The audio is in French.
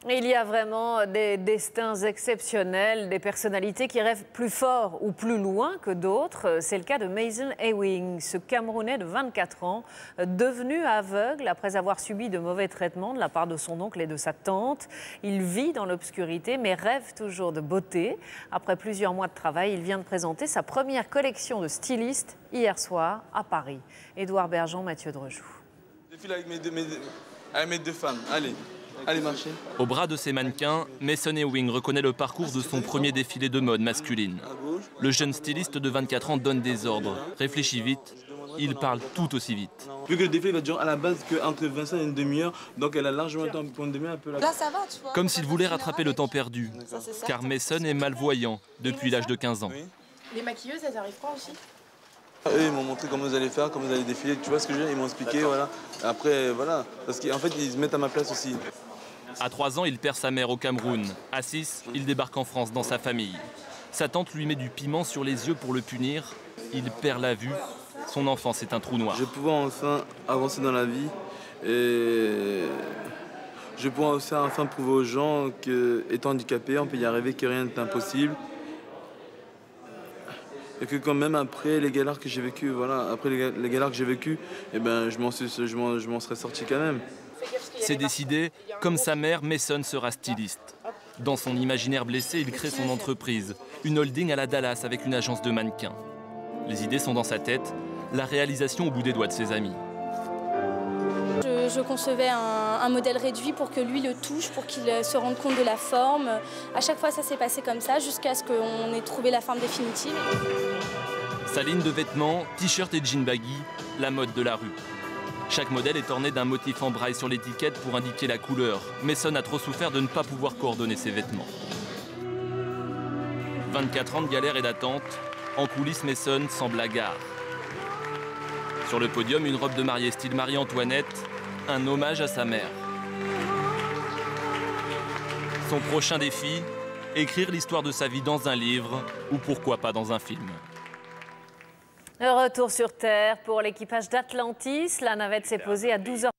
Il y a vraiment des destins exceptionnels, des personnalités qui rêvent plus fort ou plus loin que d'autres. C'est le cas de Mason Ewing, ce Camerounais de 24 ans, devenu aveugle après avoir subi de mauvais traitements de la part de son oncle et de sa tante. Il vit dans l'obscurité mais rêve toujours de beauté. Après plusieurs mois de travail, il vient de présenter sa première collection de stylistes hier soir à Paris. Édouard Bergeon, Mathieu Drejoux. Je défile avec mes deux femmes. Allez, marchez. Au bras de ses mannequins, Mason Ewing reconnaît le parcours de son premier défilé de mode masculine. Le jeune styliste de 24 ans donne des ordres, réfléchit vite, il parle tout aussi vite. Vu que le défilé va durer à la base qu'entre 25 et une demi-heure, donc elle a largement le temps pour une demi-heure un peu là. Là, ça va, tu vois. Comme s'il voulait rattraper le temps perdu, car Mason est malvoyant depuis l'âge de 15 ans. Les maquilleuses, elles arrivent pas aussi? Eux, ils m'ont montré comment vous allez faire, comment vous allez défiler, tu vois ce que je veux dire? Ils m'ont expliqué, voilà. Après, voilà, parce qu'en fait, ils se mettent à ma place aussi. À 3 ans, il perd sa mère au Cameroun. À 6, il débarque en France dans sa famille. Sa tante lui met du piment sur les yeux pour le punir. Il perd la vue. Son enfance est un trou noir. Je vais pouvoir enfin avancer dans la vie et je vais pouvoir aussi enfin prouver aux gens qu'étant handicapé, on peut y arriver, que rien n'est impossible. Et que quand même après les galères que j'ai vécues, voilà, après les galères que j'ai vécues, eh ben, je m'en serais sorti quand même. C'est décidé, comme sa mère, Mason sera styliste. Dans son imaginaire blessé, il crée son entreprise, une holding à la Dallas avec une agence de mannequins. Les idées sont dans sa tête, la réalisation au bout des doigts de ses amis. Je concevais un modèle réduit pour que lui le touche, pour qu'il se rende compte de la forme. À chaque fois, ça s'est passé comme ça, jusqu'à ce qu'on ait trouvé la forme définitive. Sa ligne de vêtements, t-shirt et jean baggy, la mode de la rue. Chaque modèle est orné d'un motif en braille sur l'étiquette pour indiquer la couleur. Mason a trop souffert de ne pas pouvoir coordonner ses vêtements. 24 ans de galère et d'attente, en coulisses, Mason semble hagard. Sur le podium, une robe de mariée style Marie-Antoinette, un hommage à sa mère. Son prochain défi, écrire l'histoire de sa vie dans un livre, ou pourquoi pas dans un film. Retour sur Terre pour l'équipage d'Atlantis. La navette s'est posée à 12h